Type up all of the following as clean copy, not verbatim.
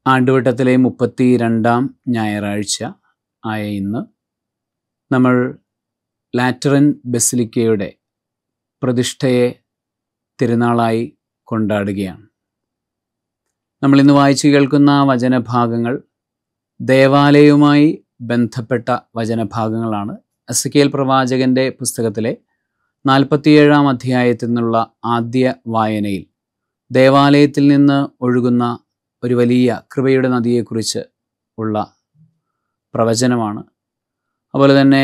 ആണ്ടുവട്ടത്തിലെ 32-ാം ഞായറാഴ്ച ആയ ഇന്ന് നമ്മൾ ലാറ്ററൻ ബസിലിക്കയുടെ പ്രതിഷ്ഠയെ തിരുനാളായി കൊണ്ടാടുകയാണ്. നമ്മളിന്ന് വായിച്ചു കേൾക്കുന്ന വചനഭാഗങ്ങൾ ദേവാലയവുമായി ബന്ധപ്പെട്ട വചനഭാഗങ്ങളാണ്. എസെക്കിയേൽ പ്രവാചകൻ്റെ പുസ്തകത്തിലെ 47-ാം അധ്യായത്തിൽ നിന്നുള്ള ആദ്യ വായനയിൽ ദേവാലയത്തിൽ നിന്ന് ഒഴുകുന്ന ഒരു വലിയ കൃപയുടെ നദിയെക്കുറിച്ച് ഉള്ള പ്രവചനമാണ്. അതുപോലെ തന്നെ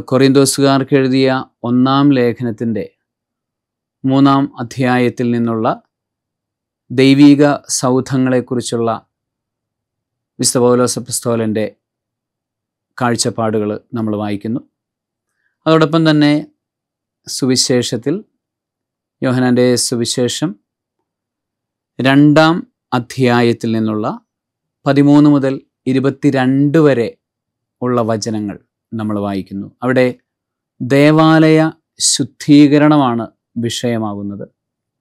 കൊറിന്തോസുകാർക്ക് എഴുതിയ 1-ാം ലേഖനത്തിൻ്റെ 3-ാം അധ്യായത്തിൽ നിന്നുള്ള ദൈവിക സൗധങ്ങളെക്കുറിച്ചുള്ള വിശുദ്ധ പൗലോസ് അപ്പോസ്തലൻ്റെ കാഴ്ചപ്പാടുകൾ നമ്മൾ വായിക്കുന്നു. അതോടൊപ്പം തന്നെ സുവിശേഷത്തിൽ യോഹന്നാൻ്റെ സുവിശേഷം 2-ാം അധ്യായത്തിൽ നിന്നുള്ള 13 മുതൽ 22 വരെ ഉള്ള വചനങ്ങൾ നമ്മൾ വായിക്കുന്നു. അവിടെ ദേവാലയ ശുദ്ധീകരണമാണ് വിഷയമാകുന്നത്.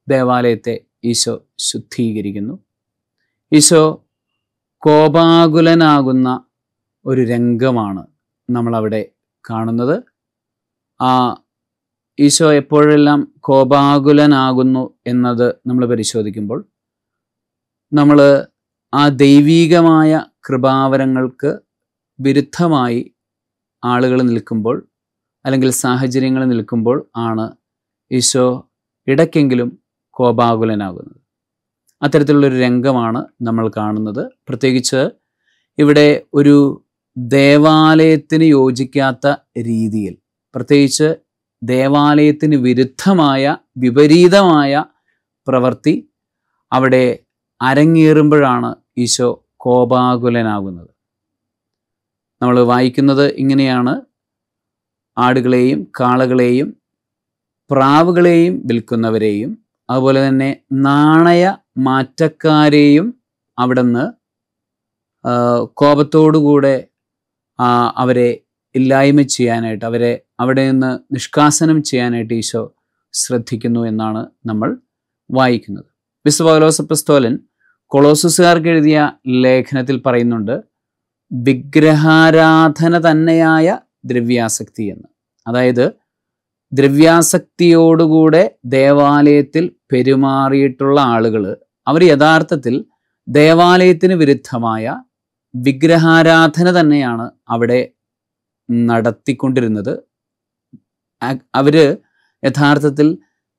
ദേവാലയത്തെ ഈശോ ശുദ്ധീകരിക്കുന്നു. ഈശോ കോപാകുലനാകുന്ന ഒരു രംഗമാണ് നമ്മളവിടെ കാണുന്നത്. ഈശോ എപ്പോഴെല്ലാം കോപാകുലനാകുന്നു എന്നത് നമ്മൾ പരിശോധിക്കുമ്പോൾ നമ്മൾ ആ ദൈവീകമായ കൃപാവരങ്ങൾക്ക് വിരുദ്ധമായി ആളുകൾ നിൽക്കുമ്പോൾ അല്ലെങ്കിൽ സാഹചര്യങ്ങൾ നിൽക്കുമ്പോൾ ആണ് ഈശോ ഇടയ്ക്കെങ്കിലും കോപാകുലനാകുന്നത്. അത്തരത്തിലുള്ളൊരു രംഗമാണ് നമ്മൾ കാണുന്നത്. പ്രത്യേകിച്ച് ഇവിടെ ഒരു ദേവാലയത്തിന് യോജിക്കാത്ത രീതിയിൽ, പ്രത്യേകിച്ച് ദേവാലയത്തിന് വിരുദ്ധമായ വിപരീതമായ പ്രവൃത്തി അവിടെ അരങ്ങേറുമ്പോഴാണ് ഈശോ കോപാകുലനാകുന്നത്. നമ്മൾ വായിക്കുന്നത് ഇങ്ങനെയാണ്: ആടുകളെയും കാളകളെയും പ്രാവുകളെയും വിൽക്കുന്നവരെയും അതുപോലെ തന്നെ നാണയ മാറ്റക്കാരെയും അവിടുന്ന് കോപത്തോടുകൂടെ അവരെ ഇല്ലായ്മ ചെയ്യാനായിട്ട്, അവരെ അവിടെ നിന്ന് നിഷ്കാസനം ചെയ്യാനായിട്ട് ഈശോ ശ്രദ്ധിക്കുന്നു എന്നാണ് നമ്മൾ വായിക്കുന്നത്. വിശുദ്ധ പൗലോസ് അപ്പോസ്തലൻ കൊളോസ്സുകാർക്ക് എഴുതിയ ലേഖനത്തിൽ പറയുന്നുണ്ട്, വിഗ്രഹാരാധന തന്നെയായ ദ്രവ്യാസക്തി എന്ന്. അതായത് ദ്രവ്യാസക്തിയോടുകൂടെ ദേവാലയത്തിൽ പെരുമാറിയിട്ടുള്ള ആളുകൾ അവർ യഥാർത്ഥത്തിൽ ദേവാലയത്തിന് വിരുദ്ധമായ വിഗ്രഹാരാധന തന്നെയാണ് അവിടെ നടത്തിക്കൊണ്ടിരുന്നത്. അവർ യഥാർത്ഥത്തിൽ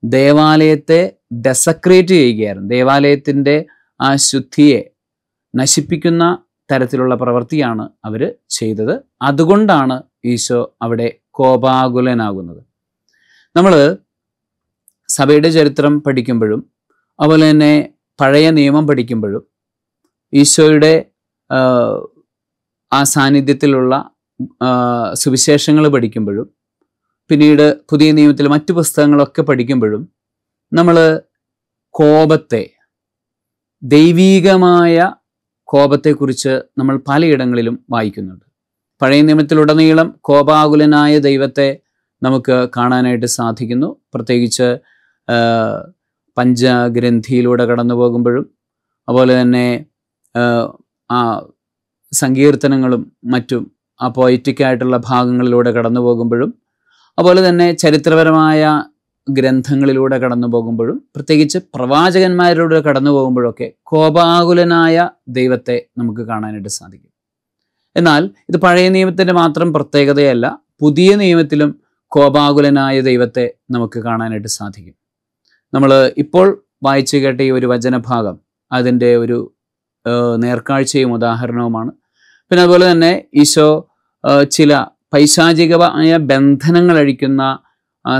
ദേവാലയത്തെ ഡെസക്രേറ്റ് ചെയ്യുകയായിരുന്നു. ദേവാലയത്തിൻ്റെ ആ ശുദ്ധിയെ നശിപ്പിക്കുന്ന തരത്തിലുള്ള പ്രവൃത്തിയാണ് അവർ ചെയ്തത്. അതുകൊണ്ടാണ് ഈശോ അവിടെ കോപാകുലനാകുന്നത്. നമ്മൾ സഭയുടെ ചരിത്രം പഠിക്കുമ്പോഴും അതുപോലെ തന്നെ പഴയ നിയമം പഠിക്കുമ്പോഴും ഈശോയുടെ ആ സാന്നിധ്യത്തിലുള്ള സുവിശേഷങ്ങൾ പഠിക്കുമ്പോഴും പിന്നീട് പുതിയ നിയമത്തിലെ മറ്റു പുസ്തകങ്ങളൊക്കെ പഠിക്കുമ്പോഴും നമ്മൾ കോപത്തെ, ദൈവീകമായ കോപത്തെക്കുറിച്ച് നമ്മൾ പലയിടങ്ങളിലും വായിക്കുന്നുണ്ട്. പഴയ നിയമത്തിലുടനീളം കോപാകുലനായ ദൈവത്തെ നമുക്ക് കാണാനായിട്ട് സാധിക്കുന്നു. പ്രത്യേകിച്ച് പഞ്ചഗ്രന്ഥിയിലൂടെ കടന്നു പോകുമ്പോഴും അതുപോലെ തന്നെ ആ സങ്കീർത്തനങ്ങളും മറ്റും ആ പോയറ്റിക്കായിട്ടുള്ള ഭാഗങ്ങളിലൂടെ കടന്നു പോകുമ്പോഴും അതുപോലെ തന്നെ ചരിത്രപരമായ ഗ്രന്ഥങ്ങളിലൂടെ കടന്നു പോകുമ്പോഴും പ്രത്യേകിച്ച് പ്രവാചകന്മാരിലൂടെ കടന്നു പോകുമ്പോഴൊക്കെ കോപാകുലനായ ദൈവത്തെ നമുക്ക് കാണാനായിട്ട് സാധിക്കും. എന്നാൽ ഇത് പഴയ നിയമത്തിൻ്റെ മാത്രം പ്രത്യേകതയല്ല, പുതിയ നിയമത്തിലും കോപാകുലനായ ദൈവത്തെ നമുക്ക് കാണാനായിട്ട് സാധിക്കും. നമ്മൾ ഇപ്പോൾ വായിച്ചു കേട്ട ഈ ഒരു വചനഭാഗം അതിൻ്റെ ഒരു നേർക്കാഴ്ചയും ഉദാഹരണവുമാണ്. പിന്നെ അതുപോലെ തന്നെ ഈശോ ചില പൈശാചികമായ ബന്ധനങ്ങൾ അഴിക്കുന്ന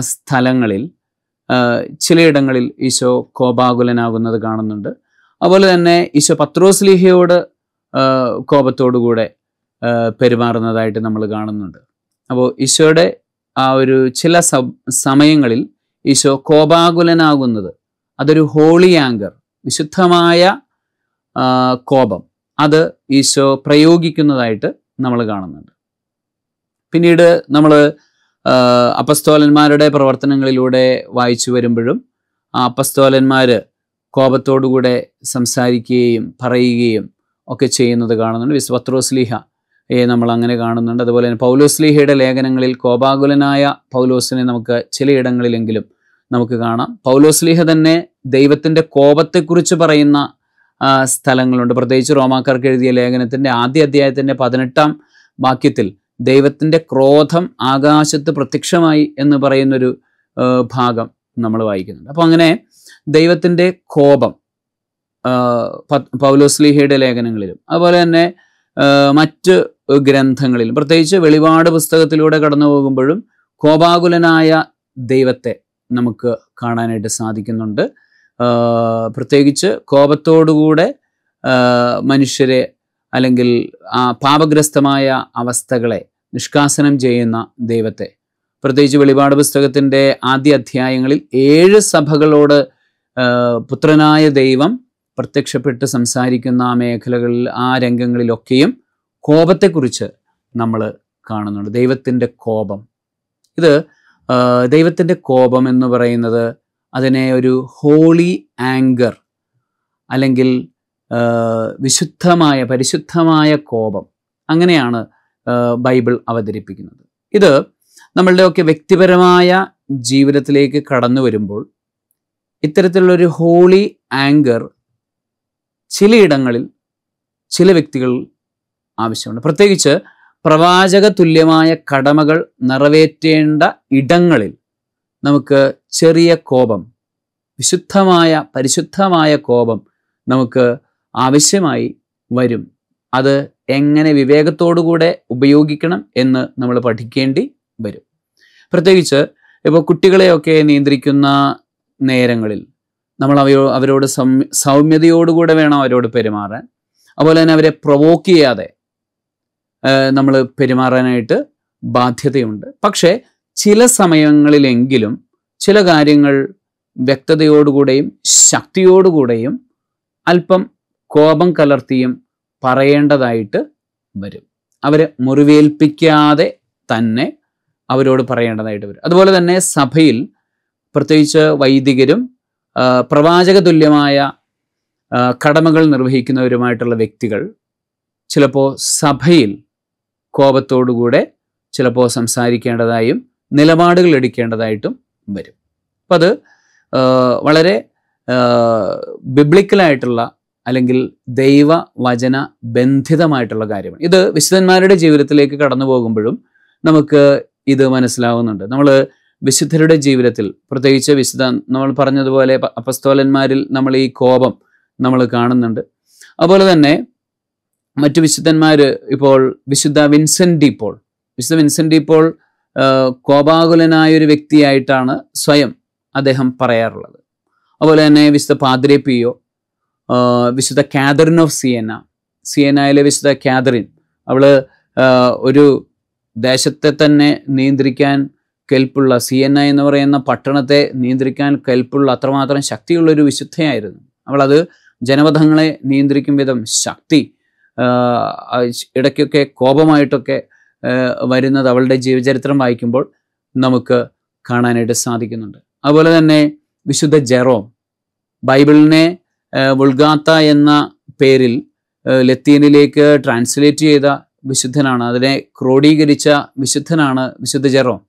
സ്ഥലങ്ങളിൽ ചിലയിടങ്ങളിൽ ഈശോ കോപാകുലനാകുന്നത് കാണുന്നുണ്ട്. അതുപോലെ തന്നെ ഈശോ പത്രോസ്ലീഹയോട് കോപത്തോടുകൂടെ പെരുമാറുന്നതായിട്ട് നമ്മൾ കാണുന്നുണ്ട്. അപ്പോൾ ഈശോയുടെ ആ ഒരു ചില സമയങ്ങളിൽ ഈശോ കോപാകുലനാകുന്നത് അതൊരു ഹോളി ആങ്കർ, വിശുദ്ധമായ കോപം, അത് ഈശോ പ്രയോഗിക്കുന്നതായിട്ട് നമ്മൾ കാണുന്നുണ്ട്. പിന്നീട് നമ്മൾ അപ്പസ്തോലന്മാരുടെ പ്രവർത്തനങ്ങളിലൂടെ വായിച്ചു വരുമ്പോഴും ആ അപ്പസ്തോലന്മാർ കോപത്തോടുകൂടെ സംസാരിക്കുകയും പറയുകയും ഒക്കെ ചെയ്യുന്നത് കാണുന്നുണ്ട്. പത്രോസ്ലീഹ നമ്മൾ അങ്ങനെ കാണുന്നുണ്ട്. അതുപോലെ തന്നെ പൗലോസ്ലീഹയുടെ ലേഖനങ്ങളിൽ കോപാകുലനായ പൗലോസിനെ നമുക്ക് ചിലയിടങ്ങളിലെങ്കിലും നമുക്ക് കാണാം. പൗലോസ്ലീഹ തന്നെ ദൈവത്തിൻ്റെ കോപത്തെക്കുറിച്ച് പറയുന്ന സ്ഥലങ്ങളുണ്ട്. പ്രത്യേകിച്ച് റോമാക്കാർക്ക് എഴുതിയ ലേഖനത്തിൻ്റെ ആദ്യ അധ്യായത്തിൻ്റെ 18-ാം വാക്യത്തിൽ ദൈവത്തിൻ്റെ ക്രോധം ആകാശത്ത് പ്രത്യക്ഷമായി എന്ന് പറയുന്നൊരു ഭാഗം നമ്മൾ വായിക്കുന്നുണ്ട്. അപ്പോൾ അങ്ങനെ ദൈവത്തിൻ്റെ കോപം പൗലോസ്ലീഹയുടെ ലേഖനങ്ങളിലും അതുപോലെ തന്നെ മറ്റ് ഗ്രന്ഥങ്ങളിലും പ്രത്യേകിച്ച് വെളിപാട് പുസ്തകത്തിലൂടെ കടന്നു പോകുമ്പോഴും കോപാകുലനായ ദൈവത്തെ നമുക്ക് കാണാനായിട്ട് സാധിക്കുന്നുണ്ട്. പ്രത്യേകിച്ച് കോപത്തോടുകൂടെ മനുഷ്യരെ അല്ലെങ്കിൽ ആ പാപഗ്രസ്തമായ അവസ്ഥകളെ നിഷ്കാസനം ചെയ്യുന്ന ദൈവത്തെ, പ്രത്യേകിച്ച് വെളിപാട് പുസ്തകത്തിൻ്റെ ആദ്യ അധ്യായങ്ങളിൽ 7 സഭകളോട് പുത്രനായ ദൈവം പ്രത്യക്ഷപ്പെട്ട് സംസാരിക്കുന്ന ആ മേഖലകളിൽ, ആ രംഗങ്ങളിലൊക്കെയും കോപത്തെക്കുറിച്ച് നമ്മൾ കാണുന്നുണ്ട്. ദൈവത്തിൻ്റെ കോപം, ഇത് ദൈവത്തിൻ്റെ കോപം എന്ന് പറയുന്നത് അതിനെ ഒരു ഹോളി ആങ്കർ അല്ലെങ്കിൽ വിശുദ്ധമായ പരിശുദ്ധമായ കോപം, അങ്ങനെയാണ് ബൈബിൾ അവതരിപ്പിക്കുന്നത്. ഇത് നമ്മളുടെയൊക്കെ വ്യക്തിപരമായ ജീവിതത്തിലേക്ക് കടന്നു വരുമ്പോൾ ഇത്തരത്തിലുള്ളൊരു ഹോളി ആങ്കർ ചിലയിടങ്ങളിൽ ചില വ്യക്തികൾ ആവശ്യമുണ്ട്. പ്രത്യേകിച്ച് പ്രവാചക തുല്യമായ കടമകൾ നിറവേറ്റേണ്ട ഇടങ്ങളിൽ നമുക്ക് ചെറിയ കോപം, വിശുദ്ധമായ പരിശുദ്ധമായ കോപം നമുക്ക് ആവശ്യമായി വരും. അത് എങ്ങനെ വിവേകത്തോടുകൂടെ ഉപയോഗിക്കണം എന്ന് നമ്മൾ പഠിക്കേണ്ടി വരും. പ്രത്യേകിച്ച് ഇപ്പോൾ കുട്ടികളെയൊക്കെ നിയന്ത്രിക്കുന്ന നേരങ്ങളിൽ നമ്മൾ അവരോട് സൗമ്യതയോടുകൂടെ വേണം അവരോട് പെരുമാറാൻ. അതുപോലെ തന്നെ അവരെ പ്രൊവോക്ക് ചെയ്യാതെ നമ്മൾ പെരുമാറാനായിട്ട് ബാധ്യതയുണ്ട്. പക്ഷേ ചില സമയങ്ങളിലെങ്കിലും ചില കാര്യങ്ങൾ വ്യക്തതയോടുകൂടെയും ശക്തിയോടുകൂടെയും അല്പം കോപം കലർത്തിയും പറയേണ്ടതായിട്ട് വരും. അവരെ മുറിവേൽപ്പിക്കാതെ തന്നെ അവരോട് പറയേണ്ടതായിട്ട് വരും. അതുപോലെ തന്നെ സഭയിൽ പ്രത്യേകിച്ച് വൈദികരും പ്രവാചക തുല്യമായ കടമകൾ നിർവഹിക്കുന്നവരുമായിട്ടുള്ള വ്യക്തികൾ ചിലപ്പോൾ സഭയിൽ കോപത്തോടുകൂടെ ചിലപ്പോൾ സംസാരിക്കേണ്ടതായും നിലപാടുകൾ എടുക്കേണ്ടതായിട്ടും വരും. അപ്പം അത് വളരെ ബിബ്ലിക്കലായിട്ടുള്ള അല്ലെങ്കിൽ ദൈവവചന ബന്ധിതമായിട്ടുള്ള കാര്യമാണ്. ഇത് വിശുദ്ധന്മാരുടെ ജീവിതത്തിലേക്ക് കടന്നു പോകുമ്പോഴും നമുക്ക് ഇത് മനസ്സിലാവുന്നുണ്ട്. നമ്മൾ വിശുദ്ധരുടെ ജീവിതത്തിൽ പ്രത്യേകിച്ച് നമ്മൾ പറഞ്ഞതുപോലെ അപ്പസ്തോലന്മാരിൽ നമ്മൾ ഈ കോപം നമ്മൾ കാണുന്നുണ്ട്. അതുപോലെ തന്നെ മറ്റു വിശുദ്ധന്മാർ, ഇപ്പോൾ വിശുദ്ധ വിൻസെൻ്റ് ഡി പോൾ കോപാകുലനായൊരു വ്യക്തിയായിട്ടാണ് സ്വയം അദ്ദേഹം പറയാറുള്ളത്. അതുപോലെ തന്നെ വിശുദ്ധ പാദ്രെ പിയോ, വിശുദ്ധ കാതറിൻ ഓഫ് സിയനയിലെ വിശുദ്ധ കാതറിൻ, അവൾ ഒരു ദേശത്തെ തന്നെ നിയന്ത്രിക്കാൻ കെൽപ്പുള്ള, സിയന എന്ന് പറയുന്ന പട്ടണത്തെ നിയന്ത്രിക്കാൻ കെൽപ്പുള്ള അത്രമാത്രം ശക്തിയുള്ളൊരു വിശുദ്ധയായിരുന്നു. അവളത് ജനപദങ്ങളെ നിയന്ത്രിക്കും വിധം ശക്തി, ഇടയ്ക്കൊക്കെ കോപമായിട്ടൊക്കെ വരുന്നത് അവളുടെ ജീവചരിത്രം വായിക്കുമ്പോൾ നമുക്ക് കാണാനായിട്ട് സാധിക്കുന്നുണ്ട്. അതുപോലെ തന്നെ വിശുദ്ധ ജെറോം, ബൈബിളിനെ വുൾഗാത്ത എന്ന പേരിൽ ലത്തീനിലേക്ക് ട്രാൻസ്ലേറ്റ് ചെയ്ത വിശുദ്ധനാണ്, അതിനെ ക്രോഡീകരിച്ച വിശുദ്ധനാണ് വിശുദ്ധ ജെറോം.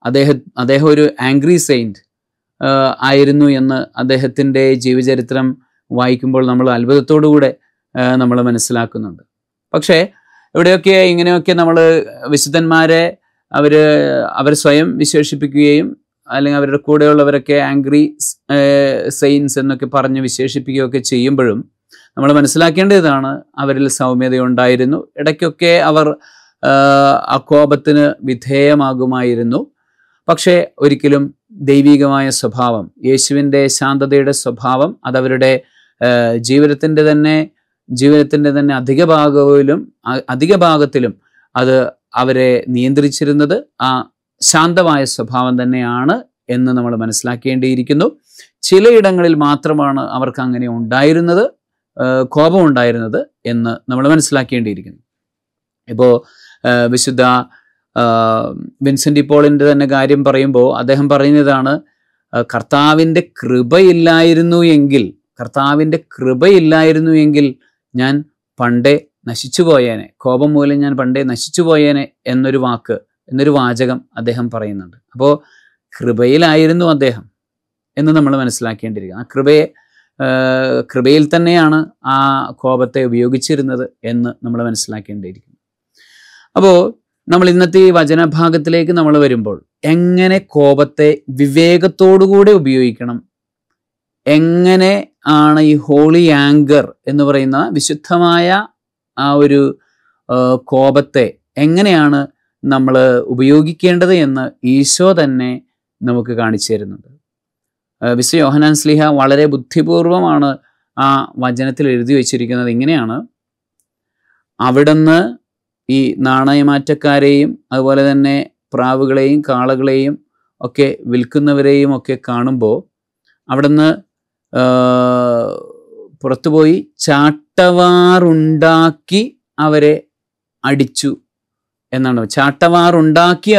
അദ്ദേഹം ഒരു ആംഗ്രി സെയിൻറ്റ് ആയിരുന്നു എന്ന് അദ്ദേഹത്തിൻ്റെ ജീവചരിത്രം വായിക്കുമ്പോൾ നമ്മൾ അത്ഭുതത്തോടുകൂടെ നമ്മൾ മനസ്സിലാക്കുന്നുണ്ട്. പക്ഷേ ഇവിടെയൊക്കെ ഇങ്ങനെയൊക്കെ നമ്മൾ വിശുദ്ധന്മാരെ അവർ സ്വയം വിശേഷിപ്പിക്കുകയും അല്ലെങ്കിൽ അവരുടെ കൂടെയുള്ളവരൊക്കെ ആംഗ്രി സെയിൻസ് എന്നൊക്കെ പറഞ്ഞ് വിശേഷിപ്പിക്കുകയൊക്കെ ചെയ്യുമ്പോഴും നമ്മൾ മനസ്സിലാക്കേണ്ടതാണ് അവരിൽ സൗമ്യതയുണ്ടായിരുന്നു. ഇടയ്ക്കൊക്കെ അവർ ആ കോപത്തിന് വിധേയമാകുമായിരുന്നു. പക്ഷേ ഒരിക്കലും ദൈവികമായ സ്വഭാവം, യേശുവിൻ്റെ ശാന്തതയുടെ സ്വഭാവം അതവരുടെ ജീവിതത്തിൻ്റെ തന്നെ അധിക ഭാഗത്തിലും അത് അവരെ നിയന്ത്രിച്ചിരുന്നത് ആ ശാന്തമായ സ്വഭാവം തന്നെയാണ് എന്ന് നമ്മൾ മനസ്സിലാക്കേണ്ടിയിരിക്കുന്നു. ചിലയിടങ്ങളിൽ മാത്രമാണ് അവർക്ക് അങ്ങനെ ഉണ്ടായിരുന്നത്, കോപമുണ്ടായിരുന്നത് എന്ന് നമ്മൾ മനസ്സിലാക്കേണ്ടിയിരിക്കുന്നു. ഇപ്പോൾ വിശുദ്ധ വിൻസെൻ്റ് പോളിൻ്റെ തന്നെ കാര്യം പറയുമ്പോൾ അദ്ദേഹം പറയുന്നതാണ്, കർത്താവിൻ്റെ കൃപയില്ലായിരുന്നു എങ്കിൽ ഞാൻ പണ്ടേ നശിച്ചു പോയേനെ, കോപം മൂലം ഞാൻ പണ്ടേ നശിച്ചു പോയേനെ എന്നൊരു വാചകം അദ്ദേഹം പറയുന്നുണ്ട്. അപ്പോൾ കൃപയിലായിരുന്നു അദ്ദേഹം എന്ന് നമ്മൾ മനസ്സിലാക്കേണ്ടിയിരിക്കുന്നു. ആ കൃപയിൽ തന്നെയാണ് ആ കോപത്തെ ഉപയോഗിച്ചിരുന്നത് എന്ന് നമ്മൾ മനസ്സിലാക്കേണ്ടിയിരിക്കുന്നു. അപ്പോൾ നമ്മൾ ഇന്നത്തെ ഈ വചനഭാഗത്തിലേക്ക് നമ്മൾ വരുമ്പോൾ എങ്ങനെ കോപത്തെ വിവേകത്തോടുകൂടെ ഉപയോഗിക്കണം, എങ്ങനെ ആണ് ഈ ഹോളി ആങ്കർ എന്ന് പറയുന്ന വിശുദ്ധമായ ആ ഒരു കോപത്തെ എങ്ങനെയാണ് നമ്മൾ ഉപയോഗിക്കേണ്ടത് എന്ന് ഈശോ തന്നെ നമുക്ക് കാണിച്ചു തരുന്നുണ്ട്. വിശുദ്ധ യോഹന്നാൻ ശ്ലീഹ വളരെ ബുദ്ധിപൂർവമാണ് ആ വചനത്തിൽ എഴുതി വച്ചിരിക്കുന്നത്. ഇങ്ങനെയാണ്, അവിടുന്ന് ഈ നാണയമാറ്റക്കാരെയും അതുപോലെ തന്നെ പ്രാവുകളെയും കാളകളെയും ഒക്കെ വിൽക്കുന്നവരെയും ഒക്കെ കാണുമ്പോൾ അവിടുന്ന് പുറത്തുപോയി ചാട്ടവാറുണ്ടാക്കി അവരെ അടിച്ചു എന്നാണ്,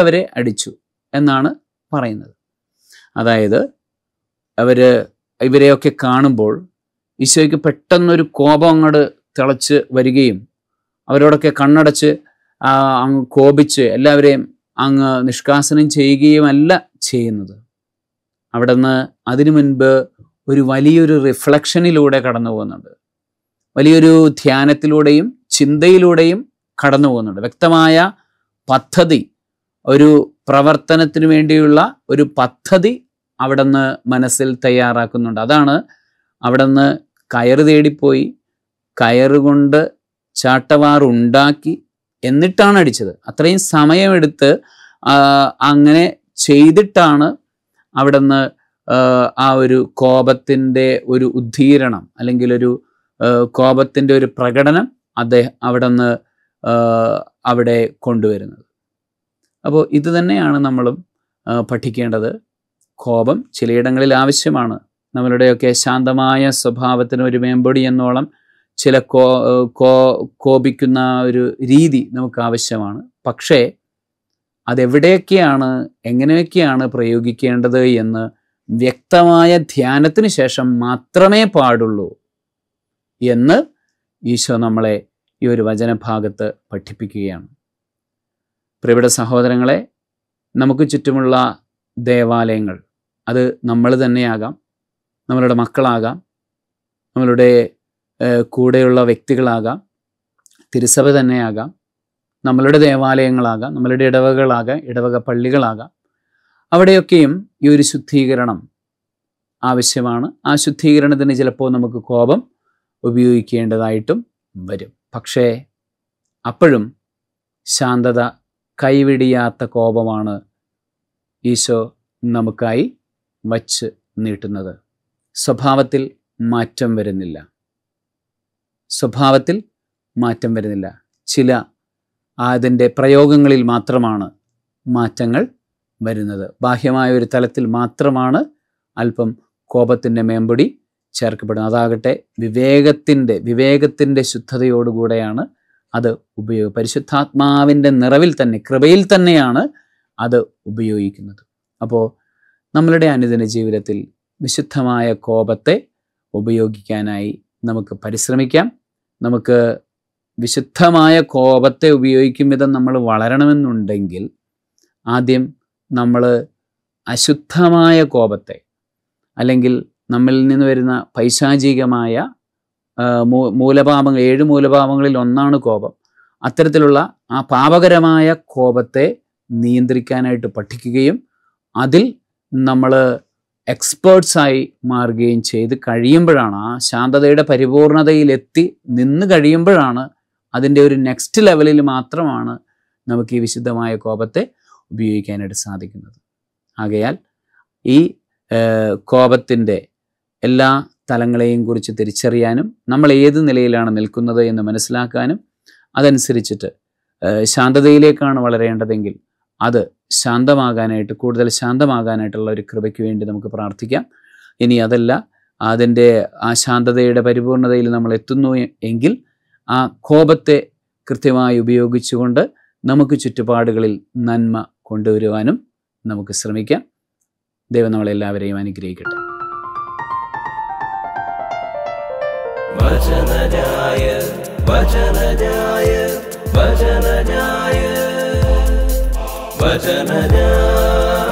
അവരെ അടിച്ചു എന്നാണ് പറയുന്നത്. അതായത് ഇവരെയൊക്കെ കാണുമ്പോൾ ഈശോയ്ക്ക് പെട്ടെന്നൊരു കോപം അങ്ങോട്ട് തിളച്ച് വരികയും അവരോടൊക്കെ കണ്ണടച്ച് അങ്ങ് കോപിച്ച് എല്ലാവരെയും അങ്ങ് നിഷ്കാസനം ചെയ്യുകയുമല്ല ചെയ്യുന്നത്. അവിടുന്ന് അതിനു മുൻപ് ഒരു വലിയൊരു റിഫ്ലക്ഷനിലൂടെ കടന്നു പോകുന്നുണ്ട്, വലിയൊരു ധ്യാനത്തിലൂടെയും ചിന്തയിലൂടെയും കടന്നു പോകുന്നുണ്ട്. വ്യക്തമായ പദ്ധതി, ഒരു പ്രവർത്തനത്തിന് വേണ്ടിയുള്ള ഒരു പദ്ധതി അവിടുന്ന് മനസ്സിൽ തയ്യാറാക്കുന്നുണ്ട്. അതാണ് അവിടുന്ന് കയറ് തേടിപ്പോയി കയറുകൊണ്ട് ചാട്ടവാറുണ്ടാക്കി എന്നിട്ടാണ് അടിച്ചത്. അത്രയും സമയമെടുത്ത് അങ്ങനെ ചെയ്തിട്ടാണ് അവിടുന്ന് ആ ഒരു കോപത്തിൻ്റെ ഒരു ഉദ്ധീരണം അല്ലെങ്കിൽ ഒരു കോപത്തിൻ്റെ ഒരു പ്രകടനം അവിടുന്ന് അവിടെ കൊണ്ടുവരുന്നത്. അപ്പോൾ ഇത് തന്നെയാണ് നമ്മളും പഠിക്കേണ്ടത്. കോപം ചിലയിടങ്ങളിൽ ആവശ്യമാണ്. നമ്മളുടെയൊക്കെ ശാന്തമായ സ്വഭാവത്തിന് ഒരു മേമ്പൊടി എന്നോളം ചില കോപിക്കുന്ന ഒരു രീതി നമുക്ക് ആവശ്യമാണ്. പക്ഷേ അതെവിടെയൊക്കെയാണ് എങ്ങനെയൊക്കെയാണ് പ്രയോഗിക്കേണ്ടത് എന്ന് വ്യക്തമായ ധ്യാനത്തിന് ശേഷം മാത്രമേ പാടുള്ളൂ എന്ന് ഈശോ നമ്മളെ ഈ ഒരു വചനഭാഗത്ത് പഠിപ്പിക്കുകയാണ്. പ്രിയപ്പെട്ട സഹോദരങ്ങളെ, നമുക്ക് ചുറ്റുമുള്ള ദേവാലയങ്ങൾ, അത് നമ്മൾ തന്നെയാകാം, നമ്മളുടെ മക്കളാകാം, നമ്മളുടെ കൂടെയുള്ള വ്യക്തികളാകാം, തിരുസഭ തന്നെയാകാം, നമ്മളുടെ ദേവാലയങ്ങളാകാം, നമ്മളുടെ ഇടവകളാകാം, ഇടവക പള്ളികളാകാം. അവിടെയൊക്കെയും ഈ ഒരു ശുദ്ധീകരണം ആവശ്യമാണ്. ആ ശുദ്ധീകരണത്തിന് ചിലപ്പോൾ നമുക്ക് കോപം ഉപയോഗിക്കേണ്ടതായിട്ടും വരും. പക്ഷേ അപ്പോഴും ശാന്തത കൈവിടിയാത്ത കോപമാണ് ഈശോ നമുക്കായി വച്ച് നീട്ടുന്നത്. സ്വഭാവത്തിൽ മാറ്റം വരുന്നില്ല. ചില അതിൻ്റെ പ്രയോഗങ്ങളിൽ മാത്രമാണ് മാറ്റങ്ങൾ വരുന്നത്. ബാഹ്യമായ ഒരു തലത്തിൽ മാത്രമാണ് അല്പം കോപത്തിൻ്റെ മേമ്പൊടി ചേർക്കപ്പെടുന്നത്. അതാകട്ടെ വിവേകത്തിൻ്റെ ശുദ്ധതയോടുകൂടെയാണ് അത് പരിശുദ്ധാത്മാവിൻ്റെ നിറവിൽ തന്നെ, കൃപയിൽ തന്നെയാണ് അത് ഉപയോഗിക്കുന്നത്. അപ്പോൾ നമ്മളുടെ അനുദിന ജീവിതത്തിൽ വിശുദ്ധമായ കോപത്തെ ഉപയോഗിക്കാനായി നമുക്ക് പരിശ്രമിക്കാം. നമുക്ക് വിശുദ്ധമായ കോപത്തെ ഉപയോഗിക്കും വിധം നമ്മൾ വളരണമെന്നുണ്ടെങ്കിൽ ആദ്യം നമ്മൾ അശുദ്ധമായ കോപത്തെ, അല്ലെങ്കിൽ നമ്മളിൽ നിന്ന് വരുന്ന പൈശാചികമായ 7 മൂലപാപങ്ങളിൽ ഒന്നാണ് കോപം. അത്തരത്തിലുള്ള ആ പാപകരമായ കോപത്തെ നിയന്ത്രിക്കാനായിട്ട് പഠിക്കുകയും അതിൽ നമ്മൾ എക്സ്പേർട്സായി മാറുകയും ചെയ്ത് കഴിയുമ്പോഴാണ്, ആ ശാന്തതയുടെ പരിപൂർണതയിലെത്തി നിന്ന് കഴിയുമ്പോഴാണ്, അതിൻ്റെ ഒരു നെക്സ്റ്റ് ലെവലിൽ മാത്രമാണ് നമുക്ക് ഈ വിശുദ്ധമായ കോപത്തെ ഉപയോഗിക്കാനായിട്ട് സാധിക്കുന്നത്. ആകയാൽ ഈ കോപത്തിൻ്റെ എല്ലാ തലങ്ങളെയും കുറിച്ച് തിരിച്ചറിയാനും നമ്മൾ ഏത് നിലയിലാണ് നിൽക്കുന്നത് എന്ന് മനസ്സിലാക്കാനും അതനുസരിച്ചിട്ട് ശാന്തതയിലേക്കാണ് വളരേണ്ടതെങ്കിൽ അത് ശാന്തമാകാനായിട്ട്, കൂടുതൽ ശാന്തമാകാനായിട്ടുള്ള ഒരു കൃപയ്ക്ക് വേണ്ടി നമുക്ക് പ്രാർത്ഥിക്കാം. ഇനി അതല്ല, അതിൻ്റെ ആ ശാന്തതയുടെ പരിപൂർണതയിൽ നമ്മൾ എത്തുന്നു എങ്കിൽ ആ കോപത്തെ കൃത്യമായി ഉപയോഗിച്ചുകൊണ്ട് നമുക്ക് ചുറ്റുപാടുകളിൽ നന്മ കൊണ്ടുവരുവാനും നമുക്ക് ശ്രമിക്കാം. ദൈവം നമ്മളെല്ലാവരെയും അനുഗ്രഹിക്കട്ടെ. വചനജായ വചനജായ വചനജായ വചനജായ